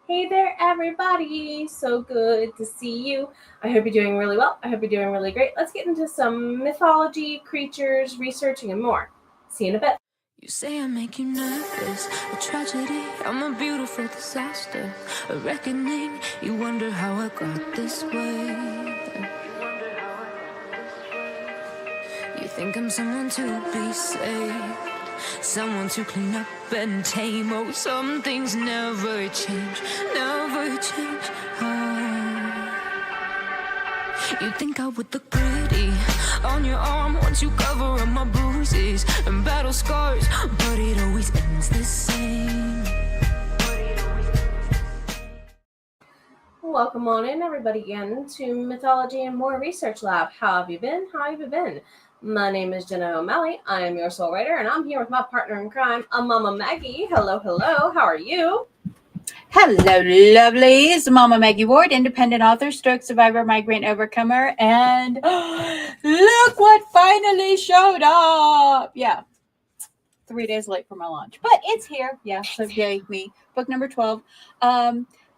Hey there, everybody. So good to see you. I hope you're doing really well. I hope you're doing really great. Let's get into some mythology, creatures, researching, and more. See you in a bit. You say I make you nervous, a tragedy, I'm a beautiful disaster, a reckoning, you wonder how I got this way. You think I'm someone to be saved, someone to clean up and tame. Oh, some things never change, never change. You think I would look pretty on your arm once you cover up my bruises and battle scars, but it always ends the same. Welcome on in, everybody, again to Mythology and More Research Lab. How have you been? How have you been? My name is Jenna O'Malley. I am your soul writer, and I'm here with my partner in crime, Mama Maggie. Hello, hello. How are you? Hello, lovelies. Mama Maggie Ward, independent author, stroke survivor, migraine overcomer, and look what finally showed up. Yeah, 3 days late for my launch, but it's here. Yeah, so yay me. Book number 12.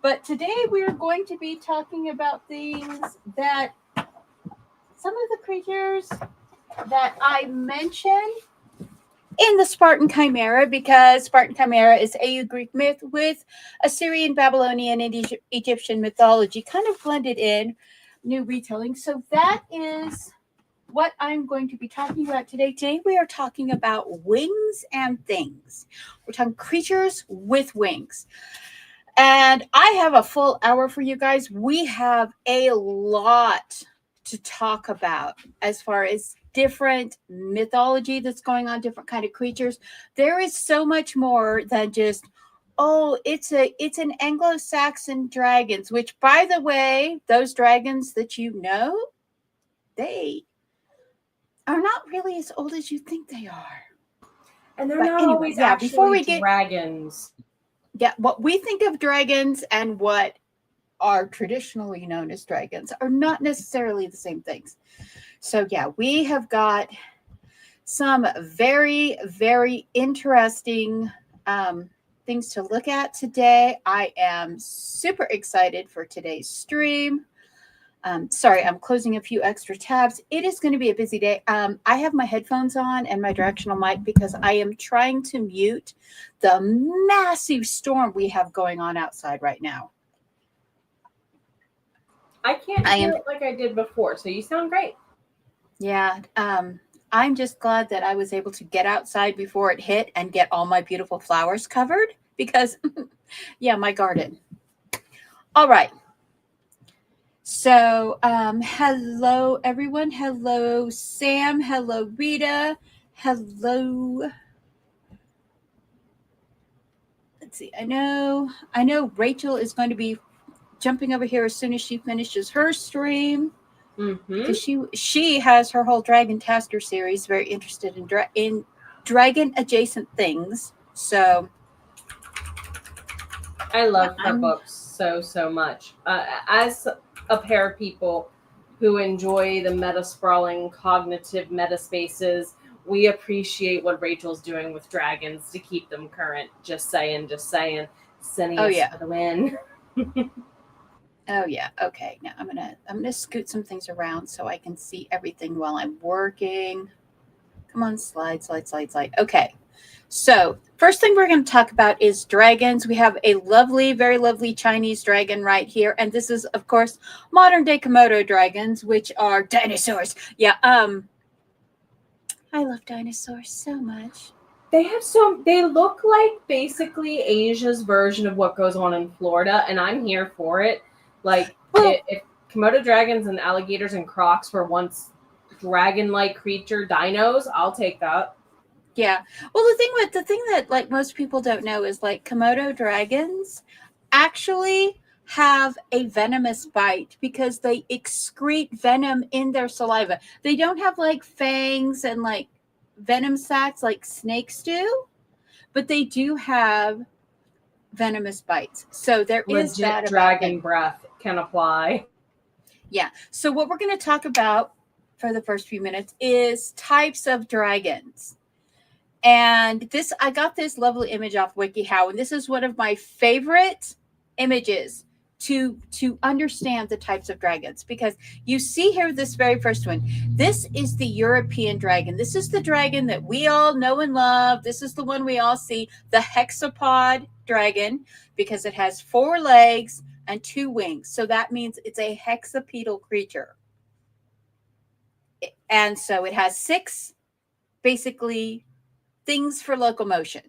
But today we're going to be talking about things that some of the creatures that I mentioned in the Spartan Chimera, because Spartan Chimera is a Greek myth with Assyrian, Babylonian, and Egyptian mythology kind of blended in, new retelling. So that is what I'm going to be talking about today. Today we are talking about wings and things. We're talking creatures with wings. And I have a full hour for you guys. We have a lot to talk about as far as different mythology that's going on, different kind of creatures. There is so much more than just, oh, it's an Anglo-Saxon dragons, which, by the way, those dragons that you know, they are not really as old as you think they are. And they're not always actually dragons. Yeah, what we think of dragons and what are traditionally known as dragons are not necessarily the same things. So yeah, we have got some very, very interesting things to look at today. I am super excited for today's stream. Sorry, I'm closing a few extra tabs. It is going to be a busy day. I have my headphones on and my directional mic because I am trying to mute the massive storm we have going on outside right now. I can't hear it like I did before, so you sound great. Yeah, I'm just glad that I was able to get outside before it hit and get all my beautiful flowers covered because, yeah, my garden. All right. So, hello, everyone. Hello, Sam. Hello, Rita. Hello. Let's see. I know Rachel is going to be jumping over here as soon as she finishes her stream. Because she has her whole Dragon Tasker series, very interested in dragon adjacent things. So I love her books so much. As a pair of people who enjoy the meta sprawling cognitive meta spaces, we appreciate what Rachel's doing with dragons to keep them current. Just saying. Sending us for the win. Oh yeah. Okay. Now I'm gonna scoot some things around so I can see everything while I'm working. Come on, slide. Okay. So first thing we're going to talk about is dragons. We have a lovely, very lovely Chinese dragon right here, and this is, of course, modern day Komodo dragons, which are dinosaurs. Yeah. I love dinosaurs so much. They look like basically Asia's version of what goes on in Florida, and I'm here for it. Like, if Komodo dragons and alligators and crocs were once dragon-like creature dinos, I'll take that. Yeah. Well, the thing that like most people don't know is like Komodo dragons actually have a venomous bite because they excrete venom in their saliva. They don't have like fangs and like venom sacs like snakes do, but they do have venomous bites. So there is that dragon breath can apply. Yeah. So what we're going to talk about for the first few minutes is types of dragons. And I got this lovely image off WikiHow, and this is one of my favorite images to understand the types of dragons, because you see here this very first one. This is the European dragon. This is the dragon that we all know and love. This is the one we all see, the hexapod dragon, because it has 4 legs and 2 wings. So that means it's a hexapedal creature. And so it has 6 basically things for locomotion.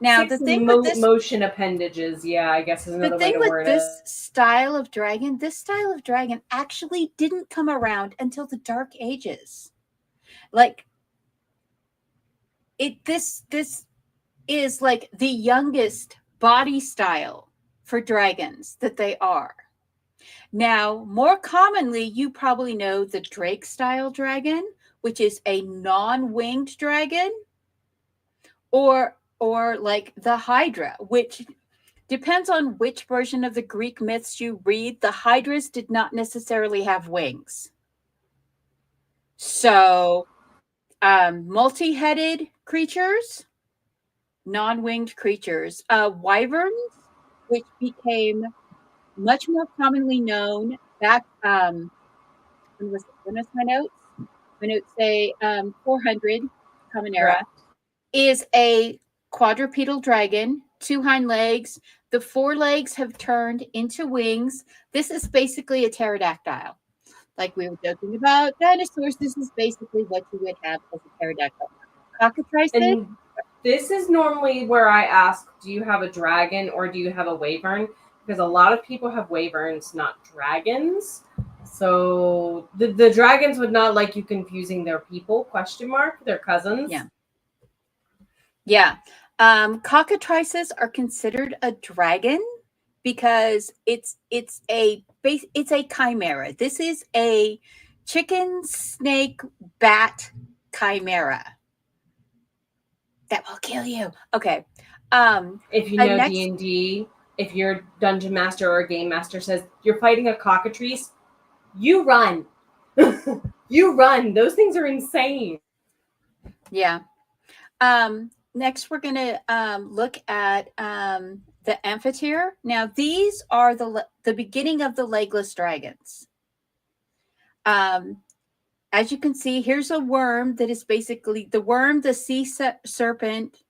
Now, 6 the thing with this motion appendages, yeah, I guess is another way to word it. This style of dragon actually didn't come around until the Dark Ages. Like, this is like the youngest body style for dragons that they are. Now, more commonly, you probably know the Drake style dragon, which is a non-winged dragon, or like the Hydra, which depends on which version of the Greek myths you read. The Hydras did not necessarily have wings. So, multi-headed creatures, non-winged creatures, wyverns, which became much more commonly known back, when was my notes? My notes say 400 Common Era. Correct. Is a quadrupedal dragon, 2 hind legs. The 4 legs have turned into wings. This is basically a pterodactyl. Like we were joking about dinosaurs, this is basically what you would have as a pterodactyl. Cockatrices. And this is normally where I ask, do you have a dragon or do you have a wyvern? Because a lot of people have wyverns, not dragons. So the dragons would not like you confusing their people, ? Their cousins. Yeah. Yeah. Cockatrices are considered a dragon because it's a chimera. This is a chicken, snake, bat chimera that will kill you. Okay. If you know D&D, if your dungeon master or game master says you're fighting a cockatrice, you run. You run. Those things are insane. Yeah. Next, we're going to look at the amphitheater. Now, these are the beginning of the legless dragons. As you can see, here's a worm that is basically the worm, the sea serpent.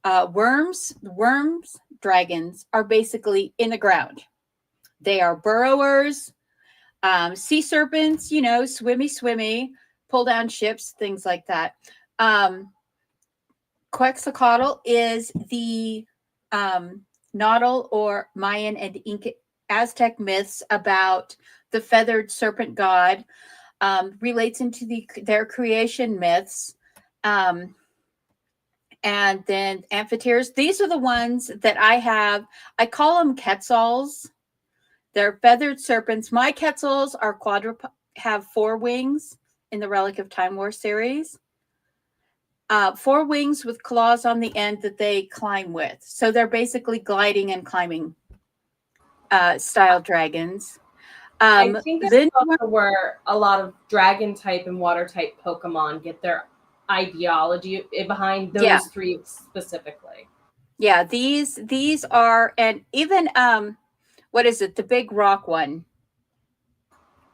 Worms, dragons are basically in the ground. They are burrowers. Sea serpents, swimmy, pull down ships, things like that. Quetzalcoatl is the Nahuatl or Mayan and Inca Aztec myths about the feathered serpent god, relates into their creation myths. And then amphitheaters. These are the ones that I have. I call them quetzals. They're feathered serpents. My quetzals are have 4 wings in the Relic of Time War series. 4 wings with claws on the end that they climb with. So they're basically gliding and climbing style dragons. I think that's also where a lot of dragon type and water type Pokemon get their ideology behind those 3 specifically. Yeah, these are, and even what is it? The big rock one.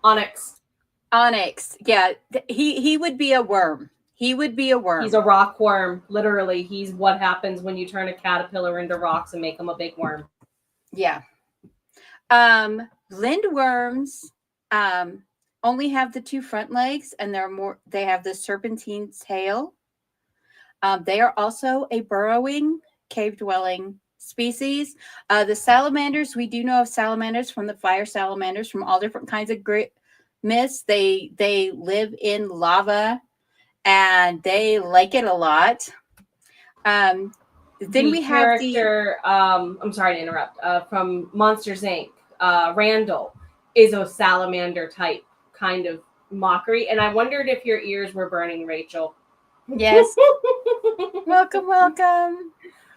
Onyx. Yeah, he would be a worm. He would be a worm. He's a rock worm. Literally, he's what happens when you turn a caterpillar into rocks and make him a big worm. Yeah. Lindworms only have the 2 front legs, and they have the serpentine tail. They are also a burrowing, cave-dwelling species. The salamanders, we do know of salamanders from the fire salamanders from all different kinds of myths. They live in lava, and they like it a lot. Then we have I'm sorry to interrupt. From Monsters Inc., Randall is a salamander type kind of mockery, and I wondered if your ears were burning, Rachel. Yes. Welcome.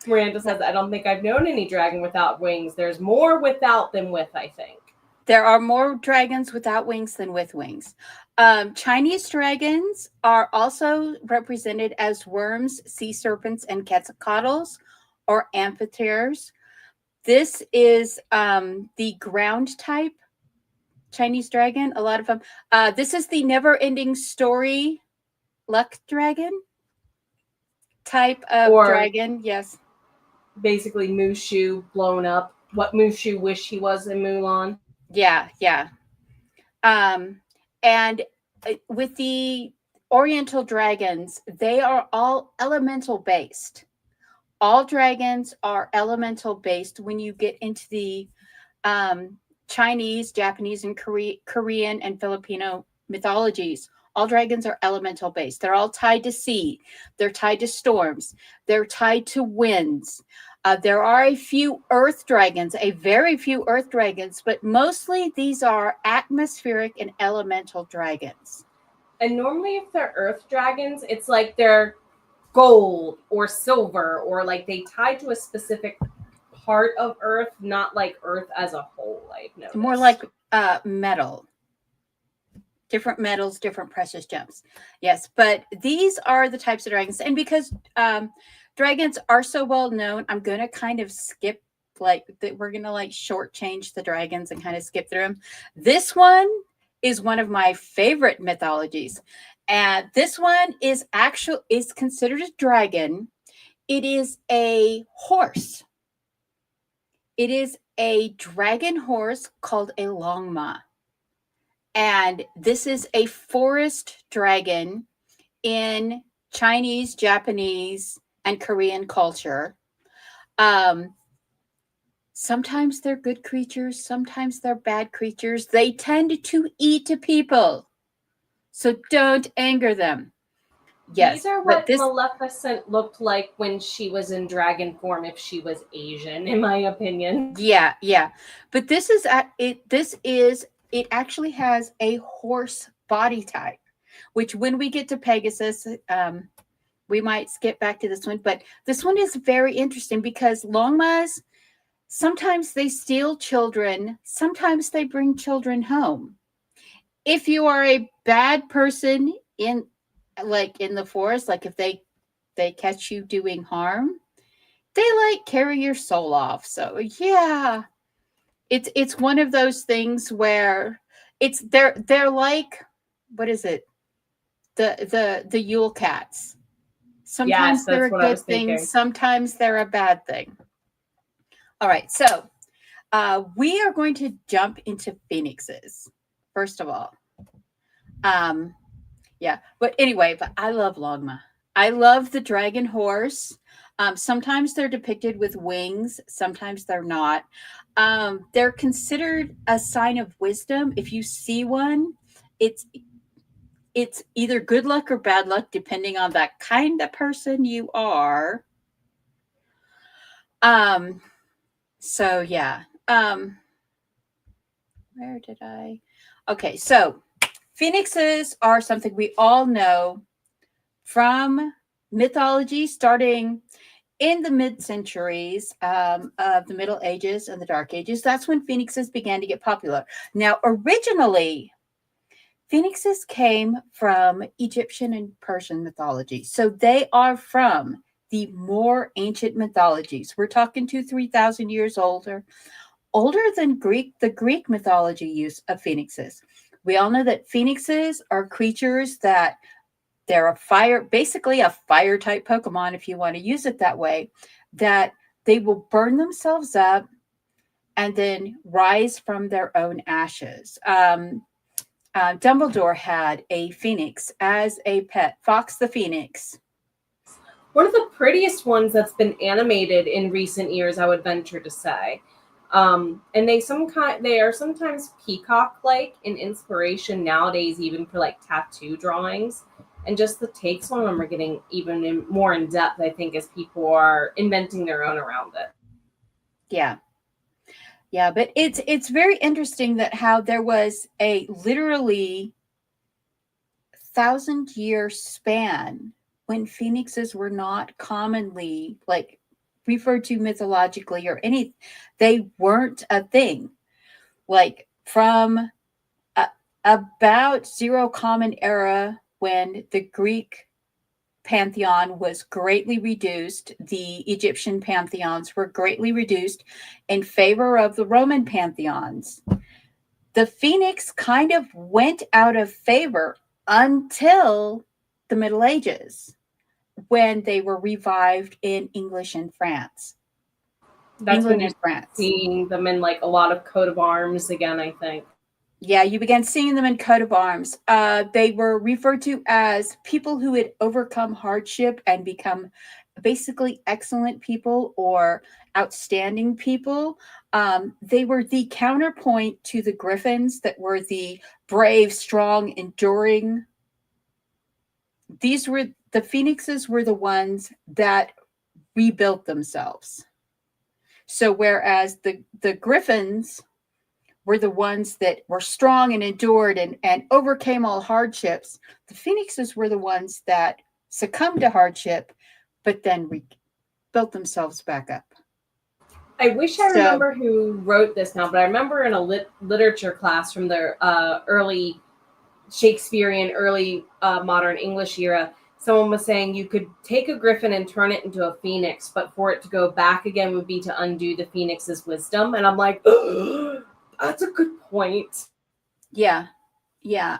Miranda says, I don't think I've known any dragon without wings. There's more without than with, I think. There are more dragons without wings than with wings. Chinese dragons are also represented as worms, sea serpents, and quetzalcoatls, or amphitheaters. This is the ground type Chinese dragon. A lot of them. This is the never ending story luck dragon type of Or dragon. Yes. basically Mushu blown up. What Mushu wished he was in Mulan. Yeah. Yeah. And with the Oriental dragons, they are all elemental based. All dragons are elemental based when you get into the Chinese, Japanese, and Korean and Filipino mythologies. All dragons are elemental based. They're all tied to sea. They're tied to storms. They're tied to winds. There are a few earth dragons, a very few earth dragons, but mostly these are atmospheric and elemental dragons. And normally, if they're earth dragons, it's like they're gold or silver, or like they tie to a specific part of earth, not like earth as a whole. I've noticed. More like metal. Different metals, different precious gems. Yes, but these are the types of dragons. And because dragons are so well known, I'm going to kind of skip, we're going to shortchange the dragons and kind of skip through them. This one is one of my favorite mythologies. And this one is considered a dragon. It is a horse. It is a dragon horse called a longma. And this is a forest dragon in Chinese, Japanese, and Korean culture. Sometimes they're good creatures. Sometimes they're bad creatures. They tend to eat people. So don't anger them. Yes. These are what Maleficent looked like when she was in dragon form, if she was Asian, in my opinion. Yeah, yeah. But this is it actually has a horse body type, which when we get to Pegasus, we might skip back to this one. But this one is very interesting because longmas, sometimes they steal children. Sometimes they bring children home. If you are a bad person in the forest, like if they catch you doing harm, they carry your soul off. So yeah, it's one of those things where they're like, what is it? The Yule cats. Sometimes they're a good thing. Sometimes they're a bad thing. All right, so we are going to jump into phoenixes first of all. Yeah, but anyway, I love longma. I love the dragon horse. Sometimes they're depicted with wings. Sometimes they're not. They're considered a sign of wisdom. If you see one, it's either good luck or bad luck, depending on that kind of person you are. So yeah. Where did I? Okay, so phoenixes are something we all know from mythology, starting in the mid-centuries of the Middle Ages and the Dark Ages. That's when phoenixes began to get popular. Now, originally, phoenixes came from Egyptian and Persian mythology. So they are from the more ancient mythologies. We're talking 2,000-3,000 years older than the Greek mythology use of phoenixes. We all know that phoenixes are creatures that they're basically a fire type Pokemon, if you want to use it that way, that they will burn themselves up and then rise from their own ashes. Dumbledore had a phoenix as a pet, Fox the Phoenix. One of the prettiest ones that's been animated in recent years, I would venture to say. And they are sometimes peacock-like in inspiration nowadays, even for tattoo drawings. And just the takes on them are getting even more in depth, I think, as people are inventing their own around it. Yeah. Yeah, but it's very interesting that how there was a literally 1,000-year span when phoenixes were not commonly referred to mythologically or any. They weren't a thing. From about Zero Common Era, when the Greek pantheon was greatly reduced. The Egyptian pantheons were greatly reduced in favor of the Roman pantheons. The phoenix kind of went out of favor until the Middle Ages, when they were revived in English and France. That's when you're seeing them in like a lot of coat of arms again, I think. Yeah, you began seeing them in coat of arms. They were referred to as people who had overcome hardship and become basically excellent people or outstanding people. They were the counterpoint to the griffins that were the brave, strong, enduring. The phoenixes were the ones that rebuilt themselves. So whereas the griffins were the ones that were strong and endured and overcame all hardships, the phoenixes were the ones that succumbed to hardship, but then rebuilt themselves back up. I wish I remember who wrote this now, but I remember in a literature class from the early Shakespearean, early modern English era, someone was saying you could take a griffin and turn it into a phoenix, but for it to go back again would be to undo the phoenix's wisdom. And I'm like, that's a good point. Yeah.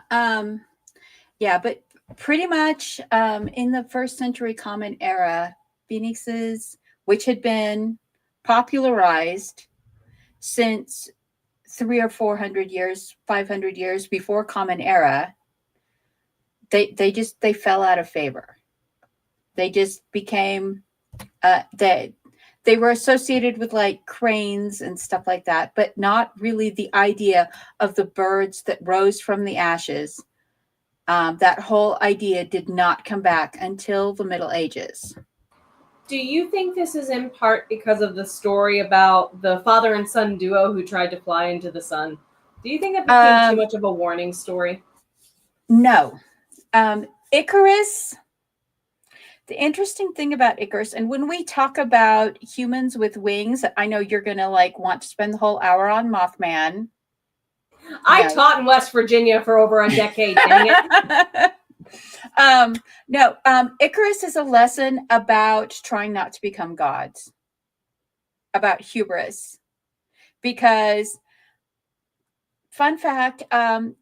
But pretty much in the first century Common Era, phoenixes, which had been popularized since 300 or 400 years, 500 years before Common Era, they fell out of favor. They just became they were associated with like cranes and stuff like that, but not really the idea of the birds that rose from the ashes. That whole idea did not come back until the Middle Ages. Do you think this is in part because of the story about the father and son duo who tried to fly into the sun? Do you think it became too much of a warning story? No. Icarus, the interesting thing about Icarus, and when we talk about humans with wings, I know you're going to like want to spend the whole hour on Mothman. I taught in West Virginia for over a decade, dang it. Icarus is a lesson about trying not to become gods, about hubris. Because, fun fact,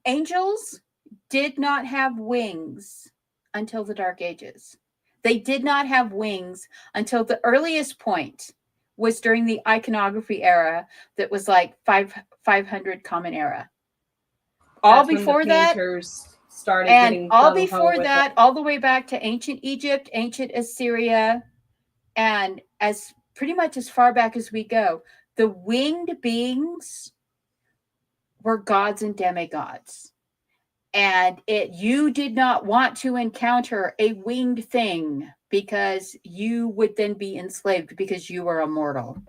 angels did not have wings until the Dark Ages. They did not have wings until the earliest point was during the iconography era that was like 500 Common Era. All before that, started and getting all before that, all the way back to ancient Egypt, ancient Assyria, and as pretty much as far back as we go, the winged beings were gods and demigods. And you did not want to encounter a winged thing because you would then be enslaved because you were immortal.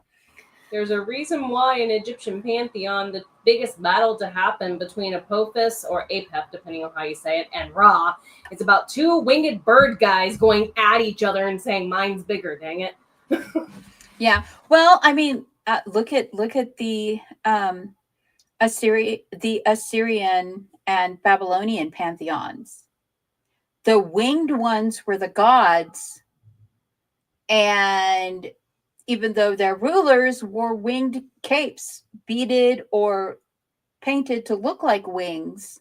There's a reason why in Egyptian pantheon, the biggest battle to happen between Apophis or Apep, depending on how you say it, and Ra, it's about two winged bird guys going at each other and saying, "Mine's bigger, dang it." Yeah. Well, I mean, look at the Assyrian and Babylonian pantheons. The winged ones were the gods, and even though their rulers wore winged capes, beaded or painted to look like wings,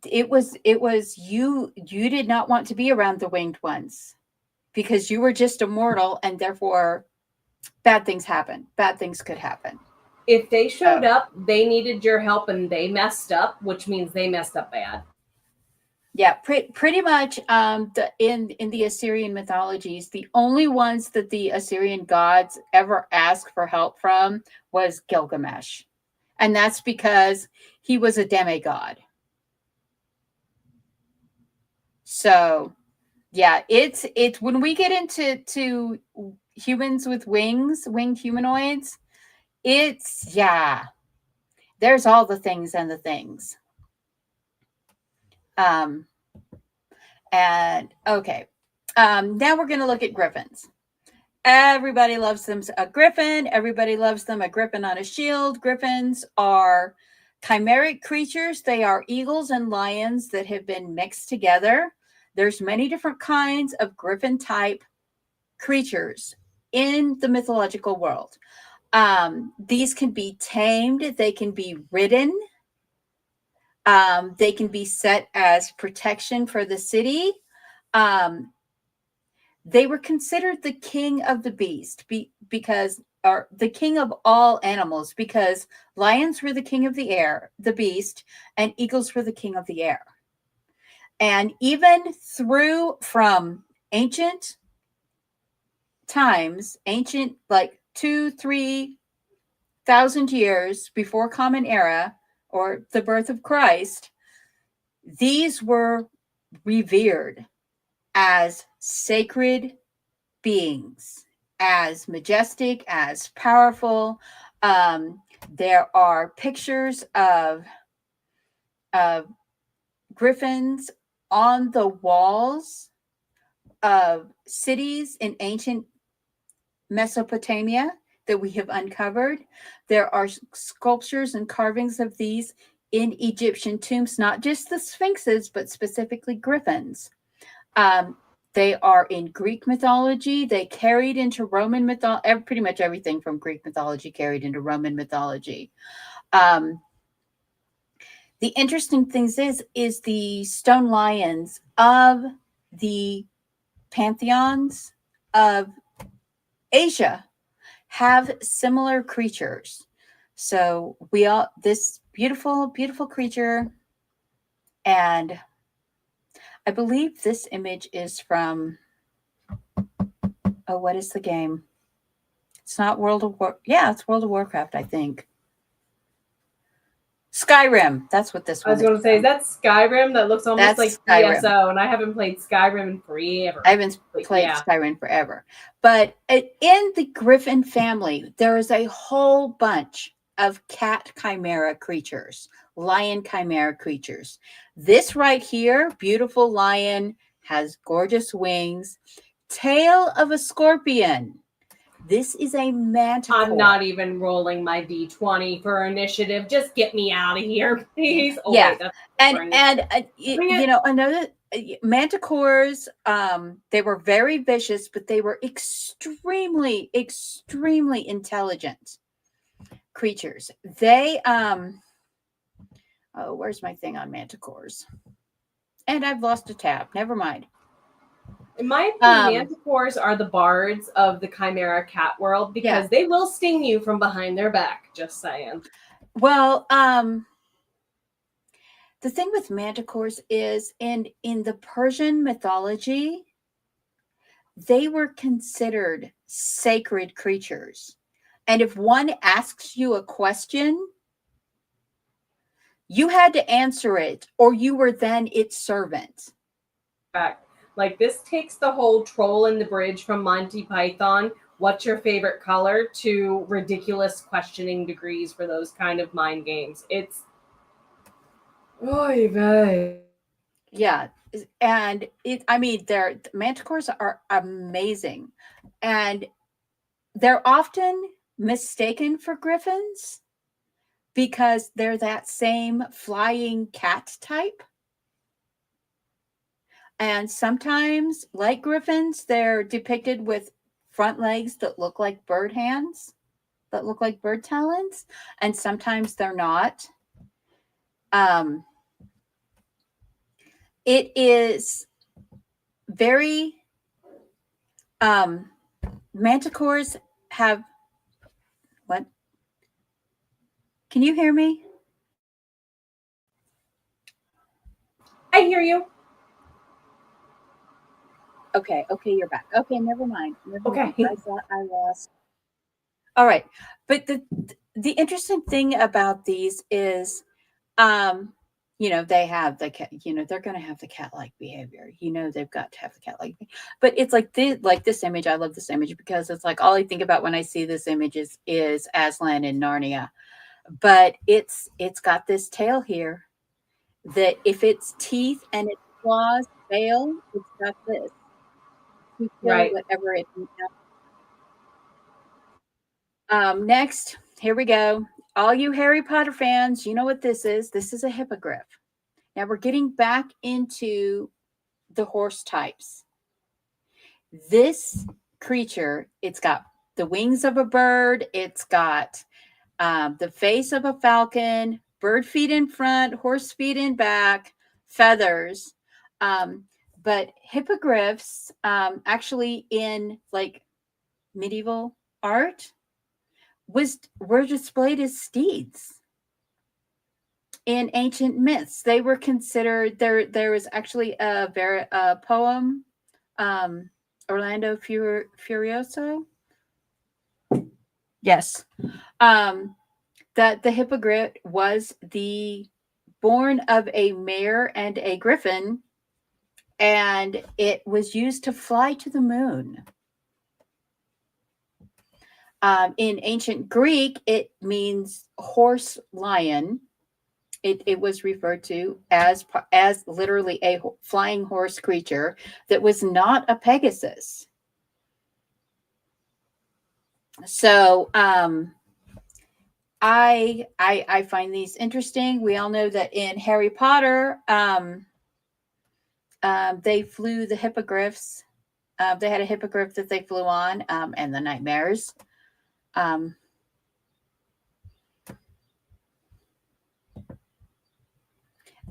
it was you did not want to be around the winged ones because you were just immortal, and therefore bad things happen. Bad things could happen. If they showed up, they needed your help and they messed up, which means they messed up bad. Yeah, pretty much in the Assyrian mythologies, the only ones that the Assyrian gods ever asked for help from was Gilgamesh. And that's because he was a demigod. So, yeah, it's when we get into humans with wings, winged humanoids, there's all the things and the things. Now we're going to look at griffins. Everybody loves them a griffin. Everybody loves them a griffin on a shield. Griffins are chimeric creatures. They are eagles and lions that have been mixed together. There's many different kinds of griffin type creatures in the mythological world. These can be tamed, they can be ridden, they can be set as protection for the city. They were considered the king of the beast because, or the king of all animals, because lions were the king of the air, the beast, and eagles were the king of the air. And even through from ancient times, ancient like 2,000-3,000 years before Common Era or the birth of Christ, these were revered as sacred beings, as majestic, as powerful. There are pictures of griffins on the walls of cities in ancient Mesopotamia that we have uncovered. There are sculptures and carvings of these in Egyptian tombs, not just the sphinxes, but specifically griffins. They are in Greek mythology. They carried into Roman mythology. Pretty much everything from Greek mythology carried into Roman mythology. The interesting thing is the stone lions of the pantheons of Asia have similar creatures. So this beautiful, beautiful creature, and I believe this image is from, what is the game? It's not World of War. Yeah, it's World of Warcraft, I think. Skyrim. That's what this one is. I was going to say, is that Skyrim? That looks almost like Skyrim. ESO, and I haven't played Skyrim in forever. I haven't played Skyrim forever. But in the Griffin family, there is a whole bunch of cat chimera creatures, lion chimera creatures. This right here, beautiful lion, has gorgeous wings, tail of a scorpion. This is a manticore. I'm not even rolling my D20 for initiative. Just get me out of here, please. Oh, yeah, wait, you know, another manticores. They were very vicious, but they were extremely, extremely intelligent creatures. They where's my thing on manticores? And I've lost a tab. Never mind. In my opinion, manticores are the bards of the chimera cat world because they will sting you from behind their back. Just saying. Well, the thing with manticores is in the Persian mythology, they were considered sacred creatures. And if one asks you a question, you had to answer it, or you were then its servant. Back. Like, this takes the whole troll in the bridge from Monty Python, what's your favorite color, to ridiculous questioning degrees for those kind of mind games. It's... Oy vey. Yeah. And manticores are amazing. And they're often mistaken for griffins because they're that same flying cat type. And sometimes, like griffins, they're depicted with front legs that look like bird hands, that look like bird talons. And sometimes they're not. It is very... manticores have... What? Can you hear me? I hear you. Okay, you're back. Okay, never mind. Okay. I thought I lost. All right. But the interesting thing about these is, they have the cat, they're going to have the cat-like behavior. They've got to have the cat-like behavior. But it's like this image. I love this image because it's like all I think about when I see this image is Aslan in Narnia. But it's got this tail here that if its teeth and its claws fail, it's got this. Right. Whatever it is. Next, here we go. All you Harry Potter fans, you know what this is. This is a hippogriff. Now we're getting back into the horse types. This creature, it's got the wings of a bird, it's got the face of a falcon, bird feet in front, horse feet in back, feathers. But hippogriffs, actually in like medieval art, were displayed as steeds. In ancient myths, they were considered. There was actually a poem, Orlando Furioso. Yes, that the hippogriff was the born of a mare and a griffin, and it was used to fly to the moon. In ancient Greek, it means horse lion. It was referred to as literally a flying horse creature that was not a Pegasus. So I find these interesting. We all know that in Harry Potter, they flew the hippogriffs. They had a hippogriff that they flew on, and the nightmares.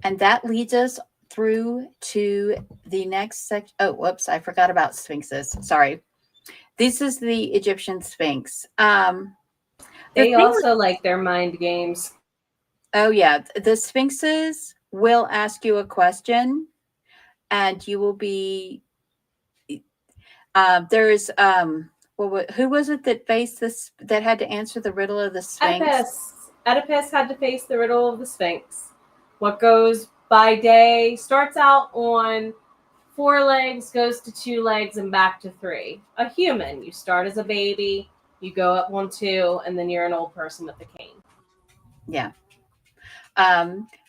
And that leads us through to the next section. Oh, whoops, I forgot about sphinxes. Sorry. This is the Egyptian Sphinx. They also like their mind games. Oh, yeah. The sphinxes will ask you a question, and you will be... there's... who was it that faced this, that had to answer the riddle of the Sphinx? Oedipus had to face the riddle of the Sphinx. What goes by day starts out on 4 legs, goes to 2 legs, and back to 3. A human. You start as a baby, you go up 1, 2, and then you're an old person with a cane. Yeah.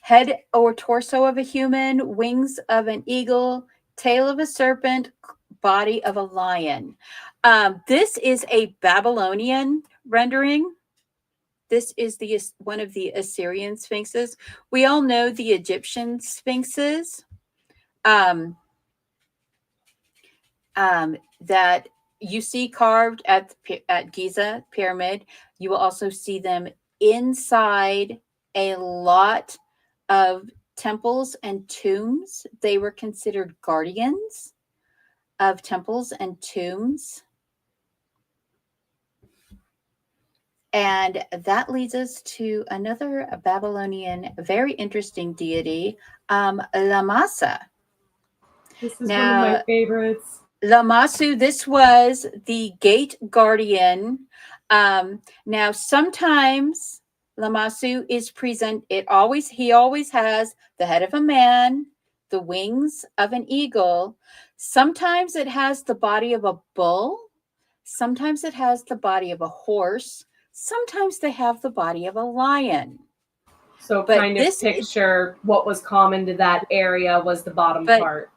Head or torso of a human, wings of an eagle, tail of a serpent, body of a lion. This is a Babylonian rendering. This is one of the Assyrian sphinxes. We all know the Egyptian sphinxes that you see carved at Giza pyramid. You will also see them inside a lot of temples and tombs. They were considered guardians of temples and tombs. And that leads us to another Babylonian, very interesting deity, Lamasa. This is one of my favorites. Lamasu, this was the gate guardian. Now, sometimes Lamasu is present. He always has the head of a man, the wings of an eagle. Sometimes it has the body of a bull. Sometimes it has the body of a horse. Sometimes they have the body of a lion. So kind of picture what was common to that area was the bottom part.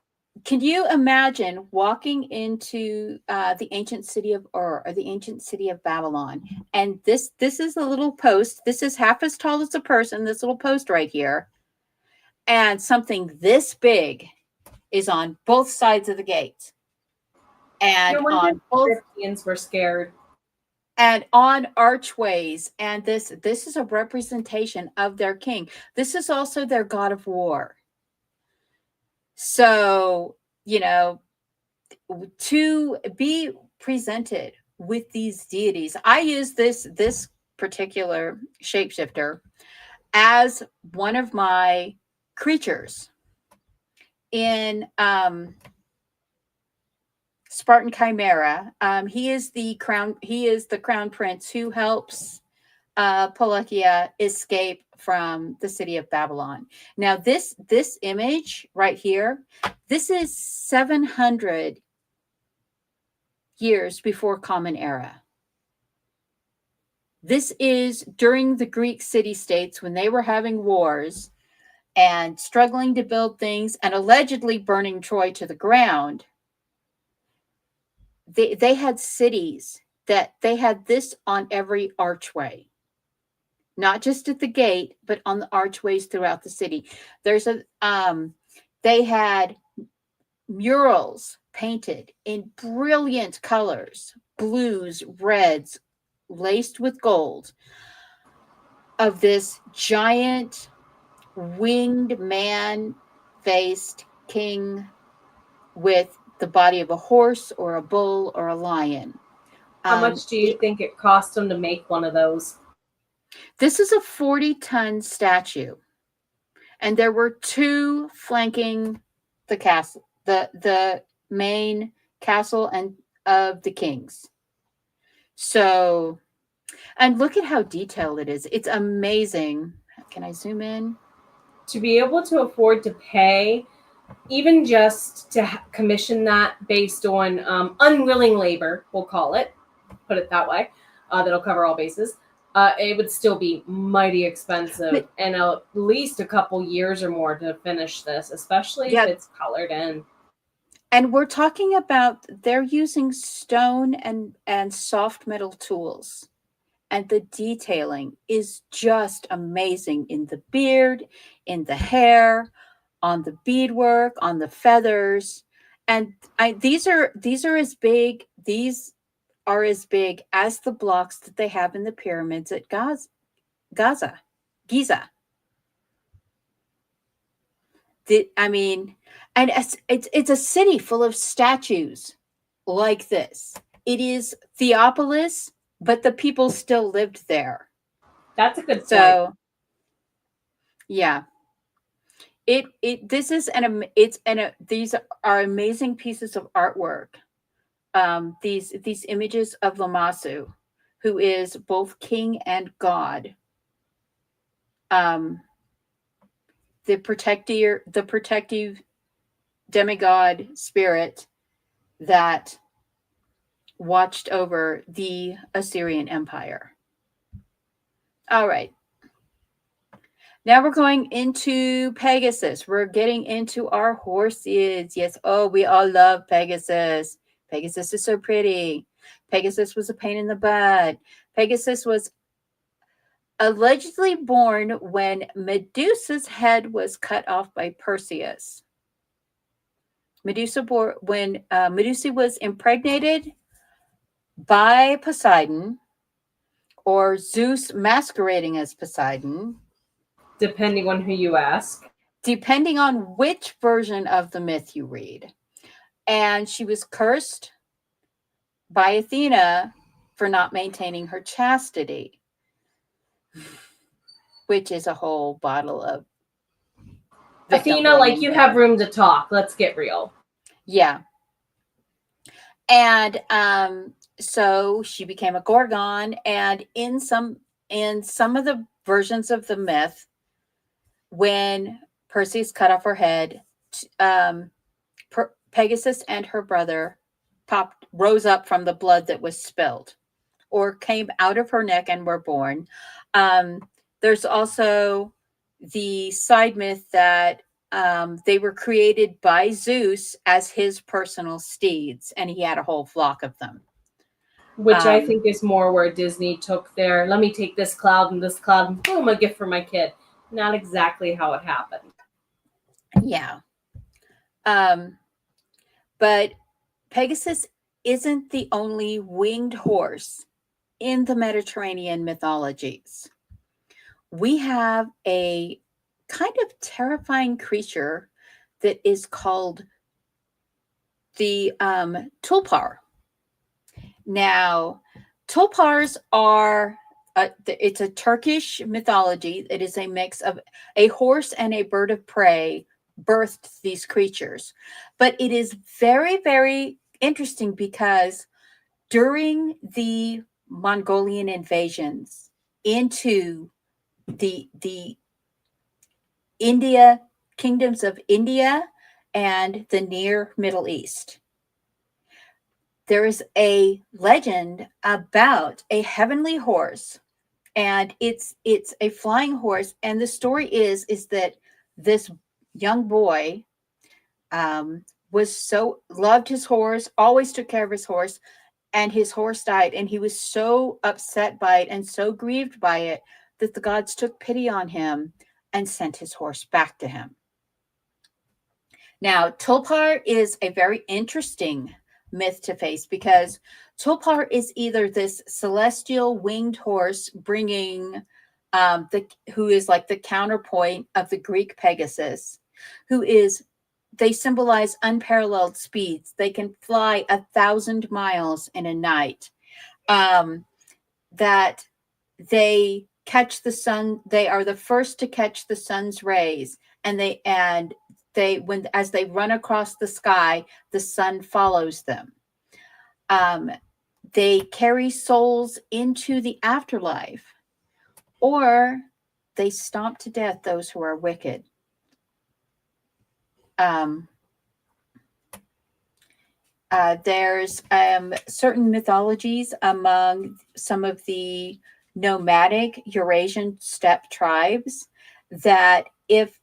Can you imagine walking into the ancient city of Ur, or the ancient city of Babylon? And this is a little post. This is half as tall as a person, this little post right here. And something this big is on both sides of the gate. And on both Egyptians were scared. And on archways, and this is a representation of their king. This is also their god of war. So, to be presented with these deities, I use this particular shapeshifter as one of my creatures in Spartan Chimera. He is the crown prince who helps Pelagia escape from the city of Babylon. Now, this image right here, this is 700 years before Common Era. This is during the Greek city-states when they were having wars and struggling to build things and allegedly burning Troy to the ground. They had cities that they had this on every archway, not just at the gate, but on the archways throughout the city. They had murals painted in brilliant colors, blues, reds, laced with gold, of this giant winged man-faced king with the body of a horse or a bull or a lion. How much do you think it cost them to make one of those? This is a 40-ton statue, and there were two flanking the castle, the main castle and of the kings. So, and look at how detailed it is. It's amazing. Can I zoom in? To be able to afford to pay, even just to commission that based on unwilling labor, we'll call it, put it that way, that'll cover all bases. It would still be mighty expensive, and at least a couple years or more to finish this, especially if it's colored in. And we're talking about they're using stone and soft metal tools. And the detailing is just amazing in the beard, in the hair, on the beadwork, on the feathers. And these are as big. These are as big as the blocks that they have in the pyramids at Giza. And it's a city full of statues like this. It is Theopolis, but the people still lived there. That's a good point. So, yeah. These are amazing pieces of artwork. These images of Lamassu, who is both king and god. The protective demigod spirit that watched over the Assyrian Empire. All right. Now we're going into Pegasus. We're getting into our horses. Yes. Oh, we all love Pegasus. Pegasus is so pretty. Pegasus was a pain in the butt. Pegasus was allegedly born when Medusa's head was cut off by Perseus. When Medusa was impregnated by Poseidon, or Zeus masquerading as Poseidon, depending on who you ask, depending on which version of the myth you read. And she was cursed by Athena for not maintaining her chastity, which is a whole bottle of Athena, like, you have room to talk. Let's get real. Yeah. And so she became a Gorgon, and in some of the versions of the myth, when Perseus cut off her head, Pegasus and her brother rose up from the blood that was spilled, or came out of her neck and were born. There's also the side myth that they were created by Zeus as his personal steeds, and he had a whole flock of them. Which I think is more where Disney took their, let me take this cloud and boom, a gift for my kid. Not exactly how it happened. Yeah. But Pegasus isn't the only winged horse in the Mediterranean mythologies. We have a kind of terrifying creature that is called the tulpar. Now, tulpars are it's a Turkish mythology. It is a mix of a horse and a bird of prey birthed these creatures. But it is very, very interesting because during the Mongolian invasions into the India, kingdoms of India and the near Middle East, there is a legend about a heavenly horse, and it's a flying horse. And the story is that this young boy loved his horse, always took care of his horse, and his horse died. And he was so upset by it and so grieved by it that the gods took pity on him and sent his horse back to him. Now, Tulpar is a very interesting myth to face because Tulpar is either this celestial winged horse bringing who is like the counterpoint of the Greek Pegasus, they symbolize unparalleled speeds. They can fly 1,000 miles in a night. That they catch the sun. They are the first to catch the sun's rays, and as they run across the sky, the sun follows them. They carry souls into the afterlife, or they stomp to death those who are wicked. There's certain mythologies among some of the nomadic Eurasian steppe tribes that if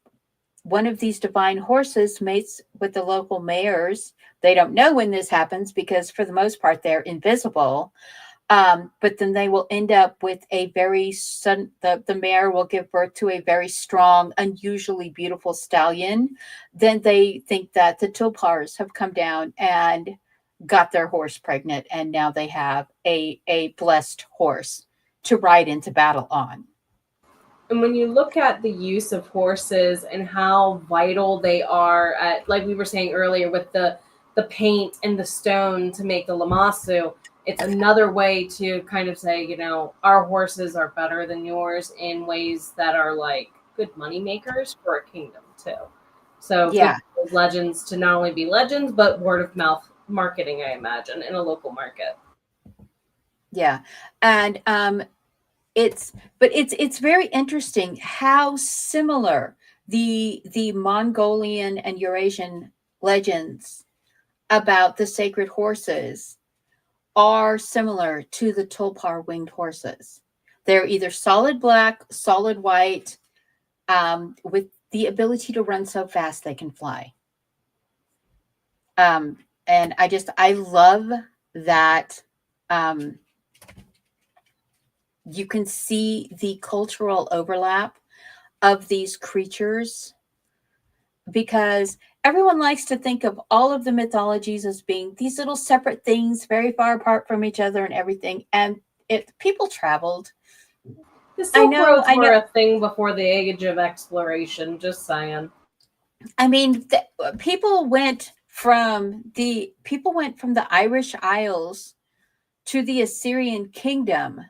one of these divine horses mates with the local mares, they don't know when this happens because for the most part they're invisible. But then they will end up with a very sudden, the mare will give birth to a very strong, unusually beautiful stallion. Then they think that the Tulpars have come down and got their horse pregnant, and now they have a blessed horse to ride into battle on. And when you look at the use of horses and how vital they are at, like we were saying earlier, with the paint and the stone to make the lamassu, it's another way to kind of say, you know, our horses are better than yours in ways that are like good money makers for a kingdom too. So Yeah. legends to not only be legends, but word of mouth marketing, I imagine, in a local market. Yeah. And it's very interesting how similar the Mongolian and Eurasian legends about the sacred horses are similar to the Tulpar winged horses. They're either solid black, solid white, with the ability to run so fast they can fly. And I love that you can see the cultural overlap of these creatures, because everyone likes to think of all of the mythologies as being these little separate things very far apart from each other and everything. And people traveled. The Silk Roads were a thing before the age of exploration, just saying. I mean, people went from the Irish Isles to the Assyrian kingdom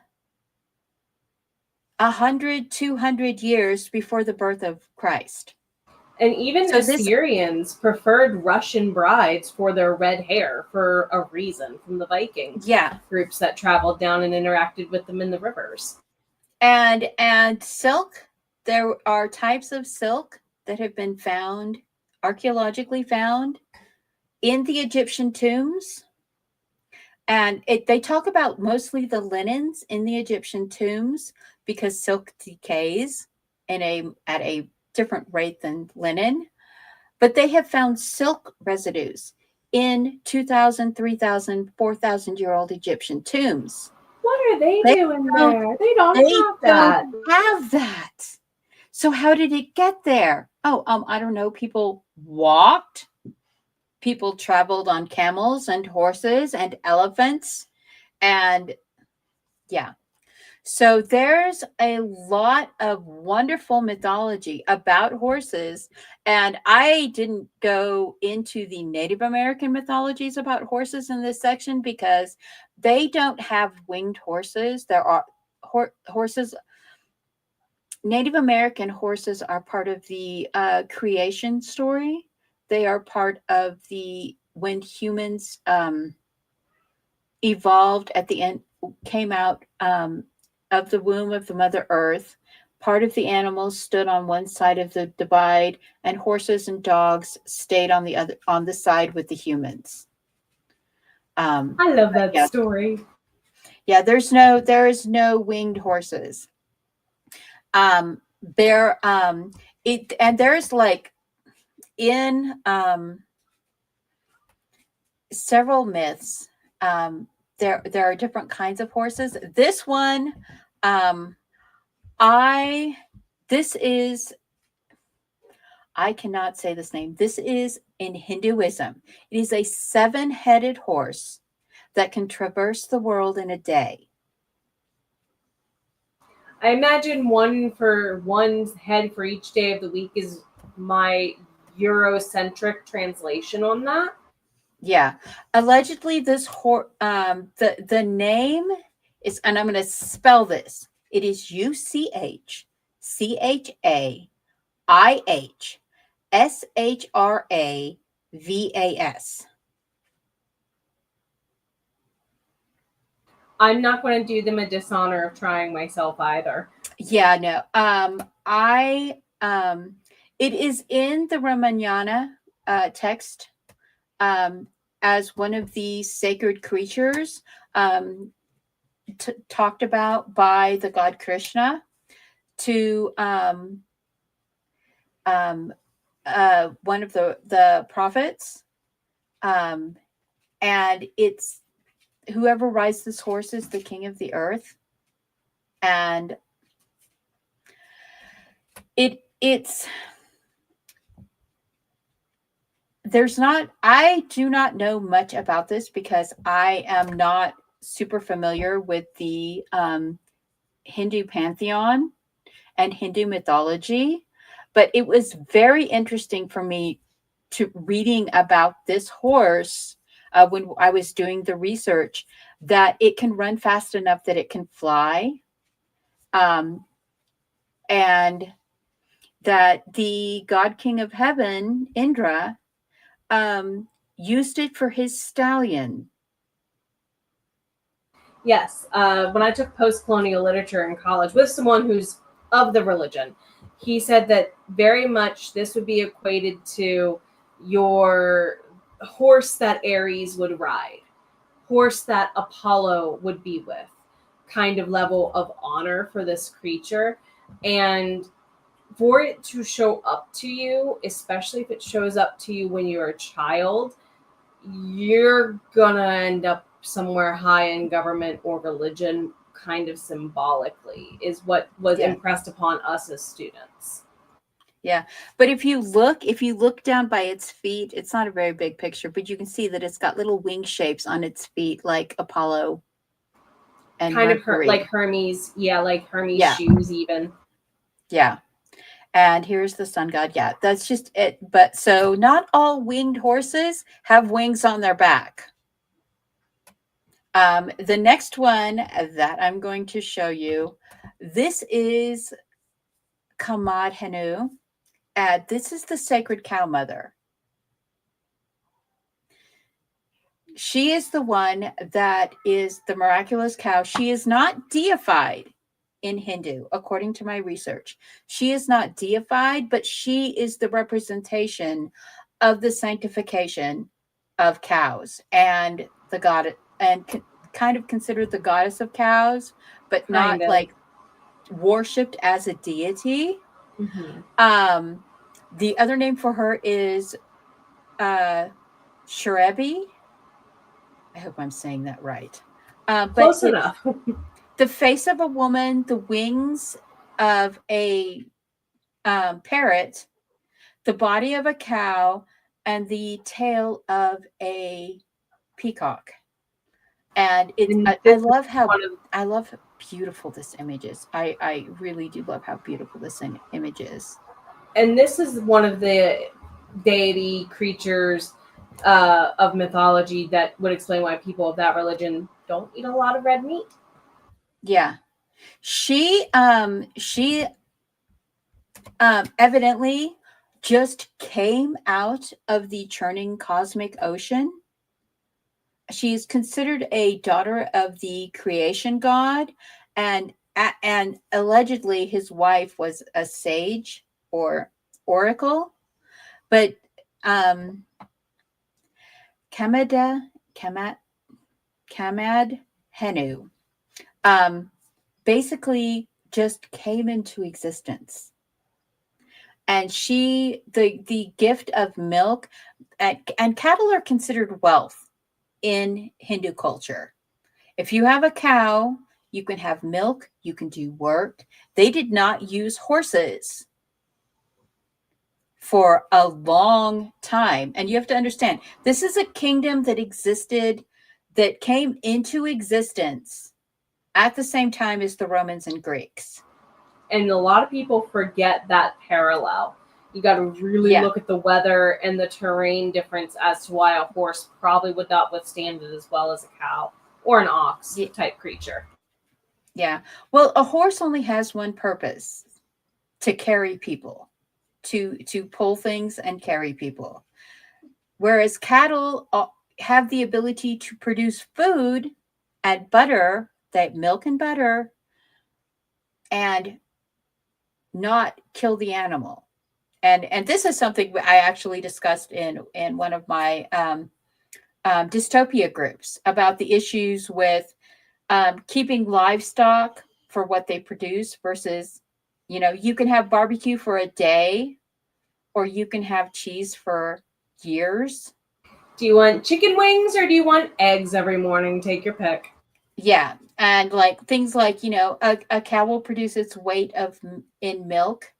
100, 200 years before the birth of Christ. And even Assyrians preferred Russian brides for their red hair for a reason from the Viking groups that traveled down and interacted with them in the rivers. And silk, there are types of silk that have been found, archaeologically found, in the Egyptian tombs. And they talk about mostly the linens in the Egyptian tombs because silk decays at a different rate than linen. But they have found silk residues in 2,000, 3,000, 4,000-year-old Egyptian tombs. What are they doing there? They don't have that. So how did it get there? I don't know. People walked. People traveled on camels and horses and elephants. And yeah. So there's a lot of wonderful mythology about horses. And I didn't go into the Native American mythologies about horses in this section because they don't have winged horses. There are horses. Native American horses are part of the creation story. They are part of when humans evolved at the end, came out of the womb of the Mother Earth. Part of the animals stood on one side of the divide, and horses and dogs stayed on the side with the humans. I love that story. Yeah, there is no winged horses. There's like in several myths, there are different kinds of horses. This one, I cannot say this name. This is in Hinduism. It is a 7-headed horse that can traverse the world in a day. I imagine one head for each day of the week is my Eurocentric translation on that. Yeah. Allegedly, this horse, the name is, and I'm going to spell this. It is UCHCHAIHSHRAVAS. I'm not going to do them a dishonor of trying myself either. Yeah, no. It is in the Ramayana text as one of the sacred creatures talked about by the god Krishna to one of the prophets. And it's whoever rides this horse is the king of the earth. And it's I do not know much about this because I am not super familiar with the Hindu pantheon and Hindu mythology, but it was very interesting for me to reading about this horse when I was doing the research, that it can run fast enough that it can fly, and that the god king of heaven, Indra, used it for his stallion. Yes. When I took post-colonial literature in college with someone who's of the religion, he said that very much this would be equated to your horse that Ares would ride, horse that Apollo would be with, kind of level of honor for this creature. And for it to show up to you, especially if it shows up to you when you're a child, you're gonna end up somewhere high in government or religion, kind of symbolically, is what was impressed upon us as students. Yeah, but if you look down by its feet, it's not a very big picture, but you can see that it's got little wing shapes on its feet, like Apollo and kind Mercury. of like Hermes, like Hermes shoes even. Yeah. And here's the sun god. Yeah, that's just it. But so not all winged horses have wings on their back. The next one that I'm going to show you, this is Kamadhenu. This is the sacred cow mother. She is the one that is the miraculous cow. She is not deified in Hindu, according to my research. She is not deified, but she is the representation of the sanctification of cows and the god, and kind of considered the goddess of cows, but not like worshipped as a deity. Mm-hmm. The other name for her is Sharebi. I hope I'm saying that right. Close enough. The face of a woman, the wings of a parrot, the body of a cow, and the tail of a peacock. And I love how beautiful this image is. I really do love how beautiful this image is. And this is one of the deity creatures of mythology that would explain why people of that religion don't eat a lot of red meat. Yeah. She evidently just came out of the churning cosmic ocean. She is considered a daughter of the creation god, and allegedly his wife was a sage or oracle. But Kamadhenu basically just came into existence. And she, the gift of milk, and cattle are considered wealth in Hindu culture. If you have a cow, you can have milk, you can do work. They did not use horses for a long time. And you have to understand, this is a kingdom that existed, that came into existence at the same time as the Romans and Greeks. And a lot of people forget that parallel. You got to really look at the weather and the terrain difference as to why a horse probably would not withstand it as well as a cow or an ox type creature. Yeah. Well, a horse only has one purpose: to carry people, to pull things and carry people. Whereas cattle have the ability to produce food and butter, that milk and butter, and not kill the animal. And this is something I actually discussed in one of my dystopia groups, about the issues with keeping livestock for what they produce versus, you can have barbecue for a day, or you can have cheese for years. Do you want chicken wings or do you want eggs every morning? Take your pick. Yeah. And like things like, a cow will produce its weight in milk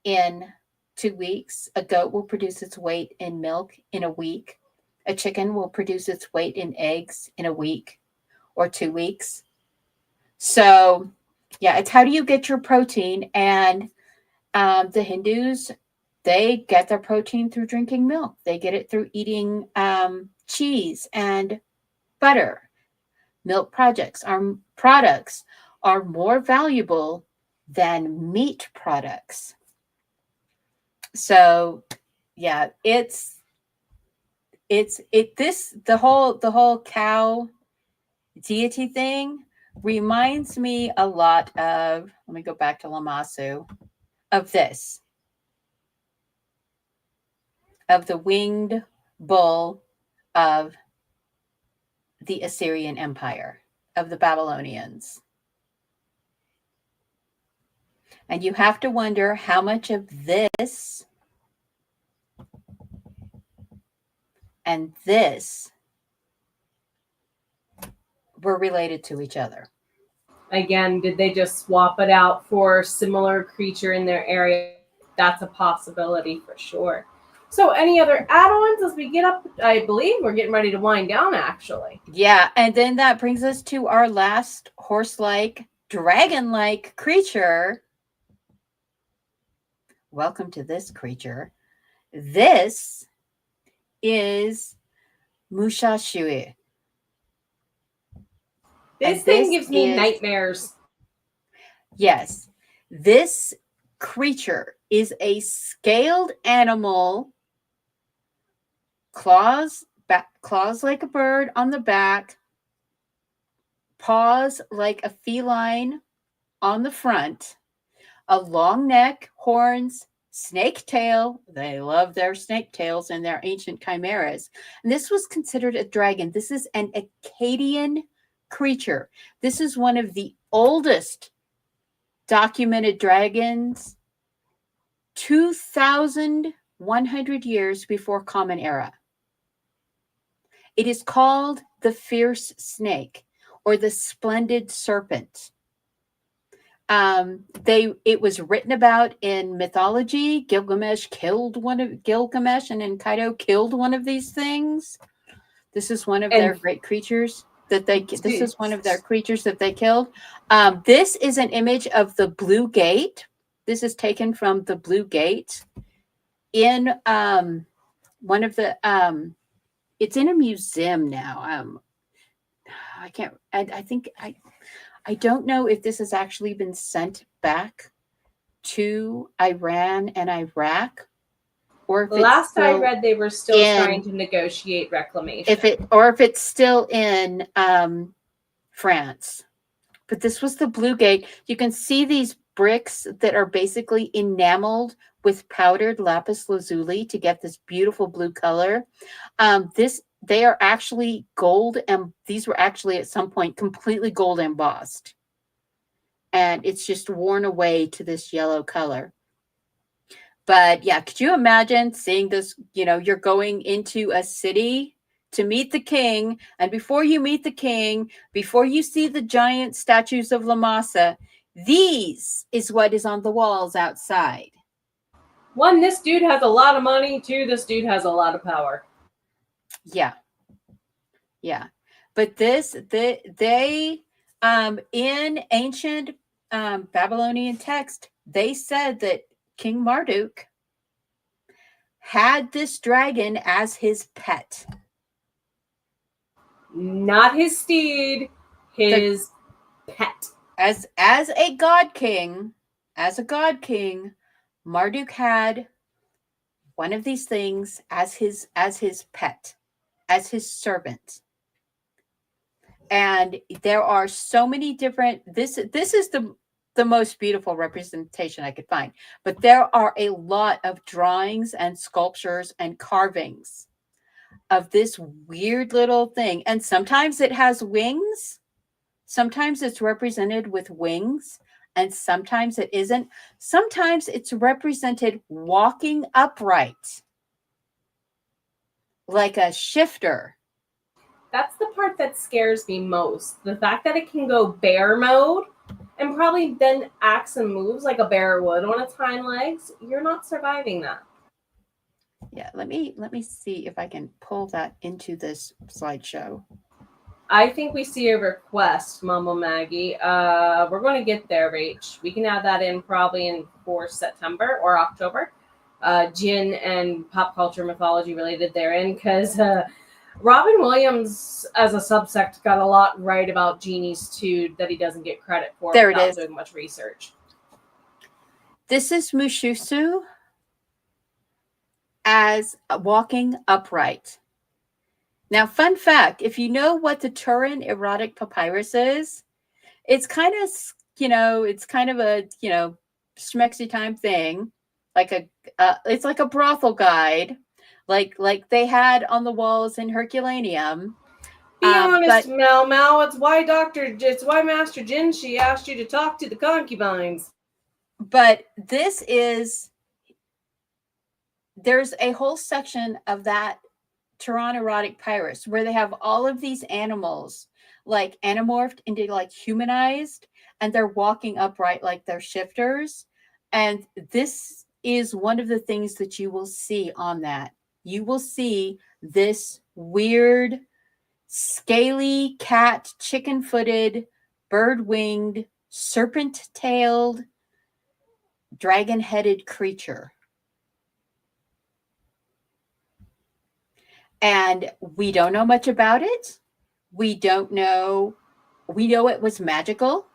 in 2 weeks. A goat will produce its weight in milk in a week. A chicken will produce its weight in eggs in a week or 2 weeks. So yeah, it's how do you get your protein? And the Hindus, they get their protein through drinking milk. They get it through eating cheese and butter. Milk products are more valuable than meat products. So yeah, the whole cow deity thing reminds me a lot of, let me go back to Lamassu, of the winged bull of the Assyrian Empire, of the Babylonians. And you have to wonder how much of this and this were related to each other. Again, did they just swap it out for a similar creature in their area? That's a possibility for sure. So any other add-ons as we get up? I believe we're getting ready to wind down, actually. Yeah, and then that brings us to our last horse-like, dragon-like creature. Welcome to this creature. This is Mushashui. This thing gives me nightmares. Yes. This creature is a scaled animal, claws like a bird on the back, paws like a feline on the front, a long neck, horns, snake tail. They love their snake tails and their ancient chimeras. And this was considered a dragon. This is an Akkadian creature. This is one of the oldest documented dragons, 2,100 years before Common Era. It is called the fierce snake or the splendid serpent. It was written about in mythology. Gilgamesh and Enkidu killed one of these things. This is one of their great creatures that they killed. This is an image of the Blue Gate. This is taken from the Blue Gate in one of the it's in a museum now. I don't know if this has actually been sent back to Iran and Iraq, or if last I read, they were still trying to negotiate reclamation. If it's still in France. But this was the Blue Gate. You can see these bricks that are basically enameled with powdered lapis lazuli to get this beautiful blue color. They are actually gold, and these were actually at some point completely gold embossed. And it's just worn away to this yellow color. But yeah, could you imagine seeing this? You're going into a city to meet the king. And before you meet the king, before you see the giant statues of Lamasa, these is what is on the walls outside. One, this dude has a lot of money. Two, this dude has a lot of power. Yeah. But they in ancient Babylonian text, they said that King Marduk had this dragon as his pet. Not his steed, his pet. As a god king, Marduk had one of these things as his pet, as his servant. And there are so many different, this is the most beautiful representation I could find, but there are a lot of drawings and sculptures and carvings of this weird little thing. And sometimes it has wings, sometimes it's represented with wings, and sometimes it isn't. Sometimes it's represented walking upright like a shifter. That's the part that scares me most. The fact that it can go bear mode and probably then acts and moves like a bear would on its hind legs. You're not surviving that. Yeah, let me see if I can pull that into this slideshow. I think we see a request, Mama Maggie. We're going to get there, Rach. We can add that in probably for September or October. Gin and pop culture mythology related therein, because Robin Williams, as a subsect, got a lot right about genies too that he doesn't get credit for without doing much research. This is Mushusu as walking upright. Now, fun fact, if you know what the Turin erotic papyrus is, it's kind of, it's kind of a, schmexy time thing. It's like a brothel guide, like they had on the walls in Herculaneum. Be honest, Mal. It's why Master Jinshi asked you to talk to the concubines. But there's a whole section of that Turin erotic papyrus where they have all of these animals like anamorphed into like humanized, and they're walking upright like they're shifters. And this is one of the things that you will see on that. You will see this weird, scaly cat, chicken-footed, bird-winged, serpent-tailed, dragon-headed creature. And we don't know much about it. We know it was magical.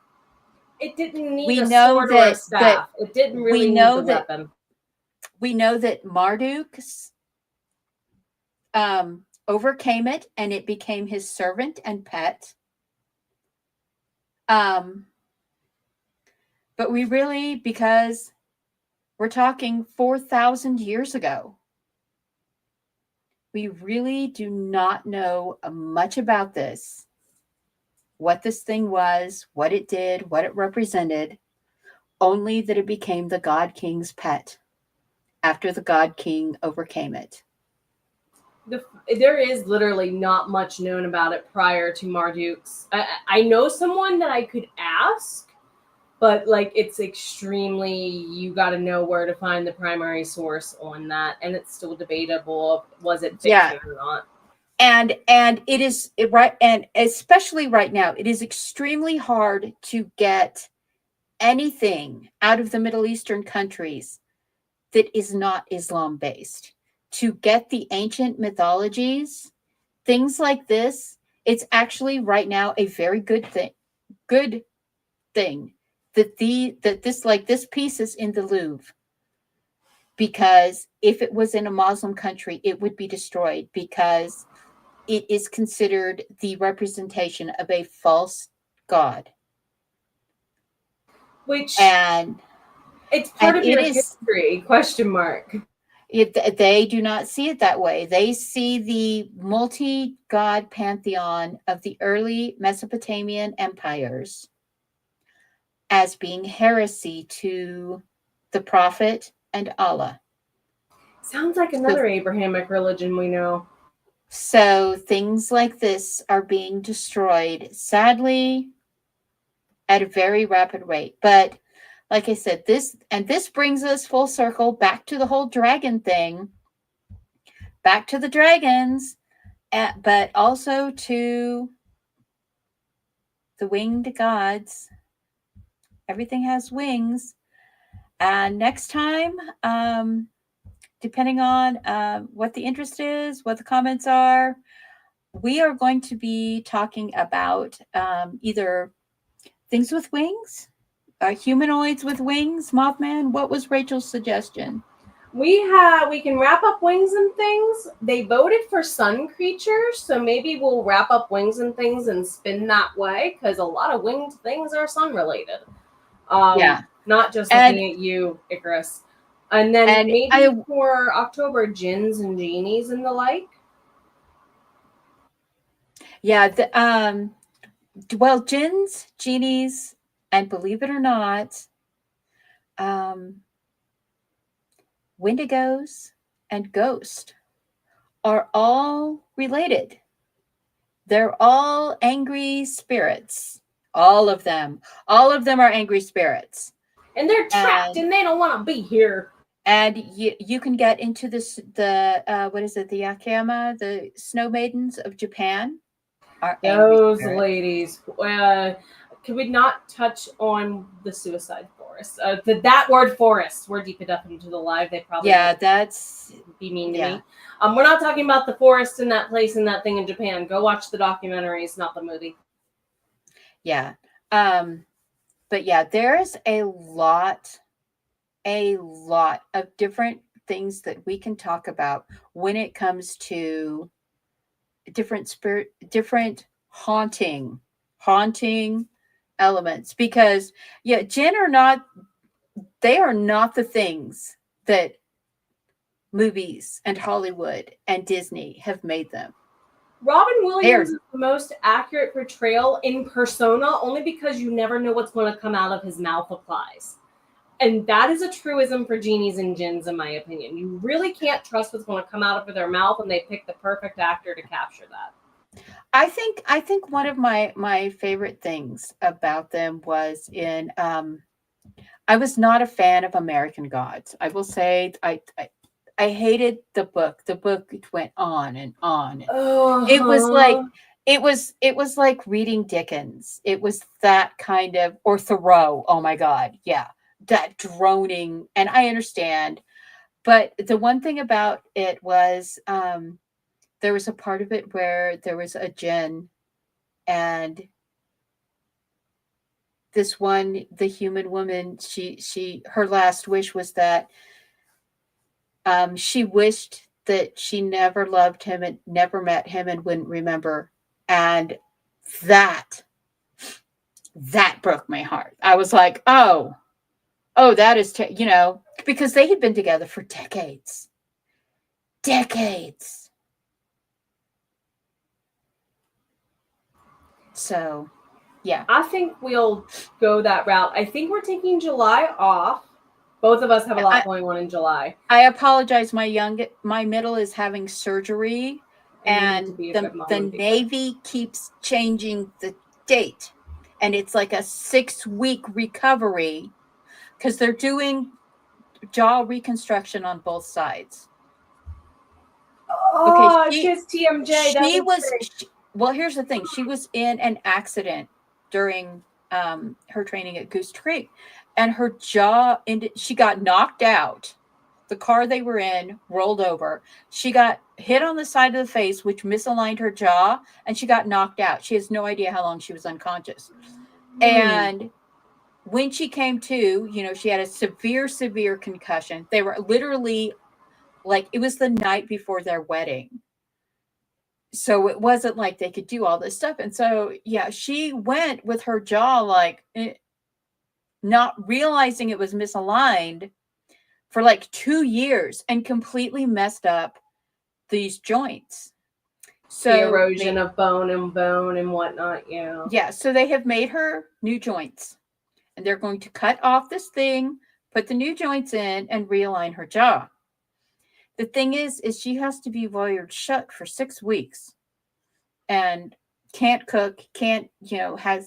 It didn't need a sword or a staff. It didn't really need the weapon. We know that Marduk overcame it, and it became his servant and pet. But we really, because we're talking 4,000 years ago, we really do not know much about this, what this thing was, what it did, what it represented, only that it became the God King's pet after the God King overcame it. There is literally not much known about it prior to Marduk's. I know someone that I could ask, but it's extremely, you got to know where to find the primary source on that, and it's still debatable. Was it fiction or not? And it is right, and especially right now, it is extremely hard to get anything out of the Middle Eastern countries that is not Islam based. To get the ancient mythologies, things like this, it's actually right now a very good thing that this piece is in the Louvre, because if it was in a Muslim country, it would be destroyed, because it is considered the representation of a false god. And it's part of your history, question mark. They do not see it that way. They see the multi-god pantheon of the early Mesopotamian empires as being heresy to the prophet and Allah. Sounds like another Abrahamic religion we know. So things like this are being destroyed, sadly, at a very rapid rate. But like I said, this brings us full circle back to the whole dragon thing, back to the dragons, but also to the winged gods. Everything has wings. And next time, depending on what the interest is, what the comments are, we are going to be talking about either things with wings, humanoids with wings, Mothman. What was Rachel's suggestion? We can wrap up wings and things. They voted for sun creatures, so maybe we'll wrap up wings and things and spin that way, because a lot of winged things are sun related. Yeah. Not just looking at you, Icarus. And then maybe for October, jinns and genies and the like. Yeah. Well, jinns, genies, and believe it or not, wendigos and ghost are all related. They're all angry spirits. All of them. All of them are angry spirits. And they're trapped and they don't want to be here. And you can get into this, what is it, the Yakama, the snow maidens of Japan. Those ladies. Could we not touch on the suicide forest? That word forest. We're deep enough into the live. They probably that's be mean to me. We're not talking about the forest in that place and that thing in Japan. Go watch the documentaries, not the movie. Yeah. But yeah, there's a lot of different things that we can talk about when it comes to different haunting elements, because jinn they are not the things that movies and Hollywood and Disney have made them. Robin Williams is the most accurate portrayal in persona, only because you never know what's going to come out of his mouth applies. And that is a truism for genies and jinns, in my opinion. You really can't trust what's going to come out of their mouth, and they pick the perfect actor to capture that. I think one of my favorite things about them was in I was not a fan of American Gods. I will say I hated the book. The book went on and on. It was like reading Dickens. It was that kind of, or Thoreau. Oh my God. Yeah. That droning. And I understand. But the one thing about it was there was a part of it where there was a djinn, and this one, the human woman, her last wish was that she wished that she never loved him and never met him and wouldn't remember. And that broke my heart. I was like, oh, that is, because they had been together for decades. So, yeah. I think we'll go that route. I think we're taking July off. Both of us have a lot going on in July. I apologize. My middle is having surgery, and the Navy keeps changing the date, and it's like a 6-week recovery because they're doing jaw reconstruction on both sides. Oh, just TMJ. Well, here's the thing. She was in an accident during her training at Goose Creek, and her jaw she got knocked out. The car they were in rolled over. She got hit on the side of the face, which misaligned her jaw, and she got knocked out. She has no idea how long she was unconscious. And when she came to, she had a severe concussion. They were literally it was the night before their wedding. So it wasn't like they could do all this stuff. And so, she went with her jaw, not realizing it was misaligned for 2 years and completely messed up these joints. So the erosion of bone and whatnot. Yeah. Yeah. So they have made her new joints, and they're going to cut off this thing, put the new joints in, and realign her jaw. The thing is she has to be wired shut for 6 weeks. And can't cook, can't,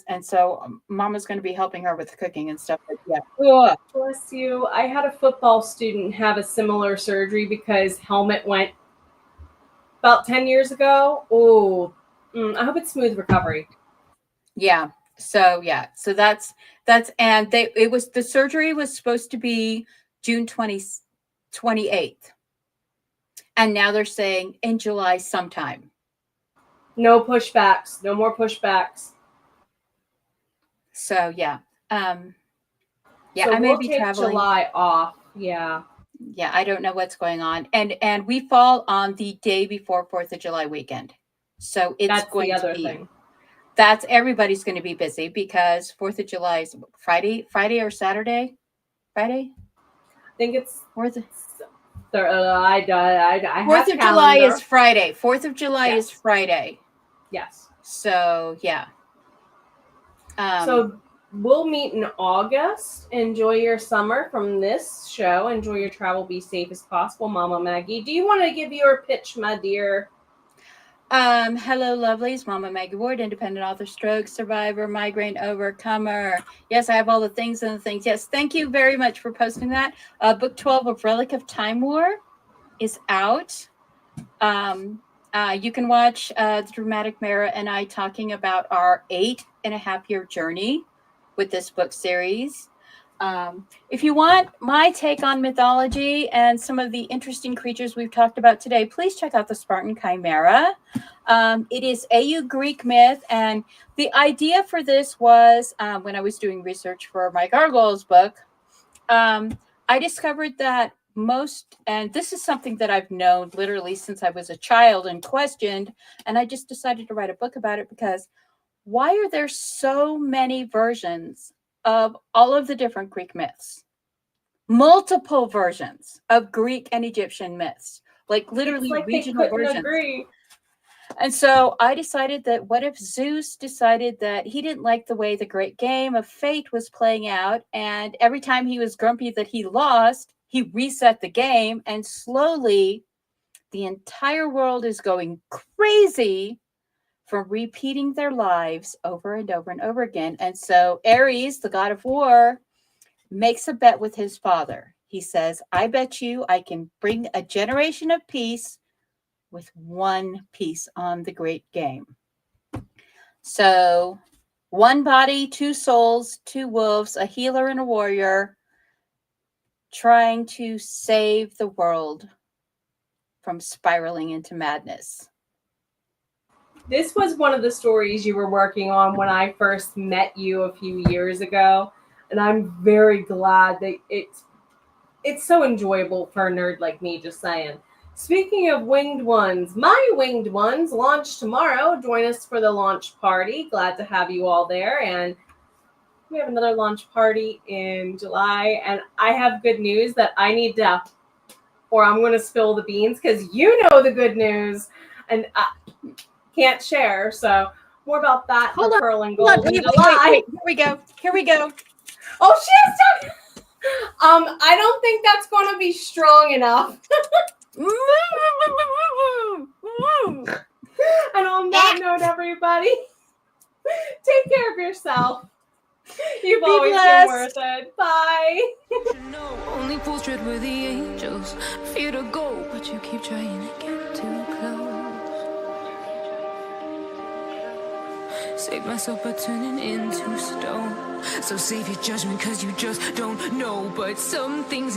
and so Mama's going to be helping her with the cooking and stuff. But yeah. Ugh. Bless you. I had a football student have a similar surgery because helmet went about 10 years ago. Oh, I hope it's smooth recovery. Yeah. So that's and the surgery was supposed to be June 28th. And now they're saying in July sometime. No pushbacks. No more pushbacks. So yeah. Yeah, so I may we'll be take traveling. July off. Yeah. Yeah, I don't know what's going on. And we fall on the day before 4th of July weekend. So it's going to be thing. That's everybody's going to be busy because 4th of July is Friday or Saturday? Friday? I think it's 4th of 4th of July is Friday. 4th of July is Friday. Yes. So, yeah. So we'll meet in August. Enjoy your summer from this show. Enjoy your travel. Be safe as possible, Mama Maggie. Do you want to give your pitch, my dear? Hello, lovelies. Mama Maggie Ward, independent author, stroke survivor, migraine overcomer. Yes, I have all the things and the things. Yes, thank you very much for posting that. Book 12 of Relic of Time War is out. You can watch the Dramatic Mara and I talking about our 8.5-year journey with this book series. If you want my take on mythology and some of the interesting creatures we've talked about today, please check out the Spartan Chimera. It is AU Greek myth, and the idea for this was when I was doing research for my Gargoyles book, I discovered that and this is something that I've known literally since I was a child and questioned, and I just decided to write a book about it because why are there so many versions of all of the different Greek myths? Multiple versions of Greek and Egyptian myths, like literally regional versions. Agree. And so I decided that what if Zeus decided that he didn't like the way the great game of fate was playing out, and every time he was grumpy that he lost, he reset the game, and slowly the entire world is going crazy from repeating their lives over and over and over again. And so Ares, the god of war, makes a bet with his father. He says, I bet you I can bring a generation of peace with one piece on the great game. So 1 body, 2 souls, 2 wolves, a healer and a warrior, trying to save the world from spiraling into madness. This was one of the stories you were working on when I first met you a few years ago, and I'm very glad that it's so enjoyable for a nerd like me, just saying. Speaking of winged ones, my winged ones launch tomorrow. Join us for the launch party. Glad to have you all there. And we have another launch party in July. And I have good news that I need to, or I'm going to spill the beans because you know the good news and I can't share. So more about that for Pearl and Gold in July. Wait, here we go. Oh, she has done. I don't think that's going to be strong enough. And on that note, everybody, take care of yourself. You've always been worth it. Bye. Only fools tread where the angels fear to go, but you keep trying to get too close. Save myself by turning into stone. So save your judgment, cause you just don't know. But some things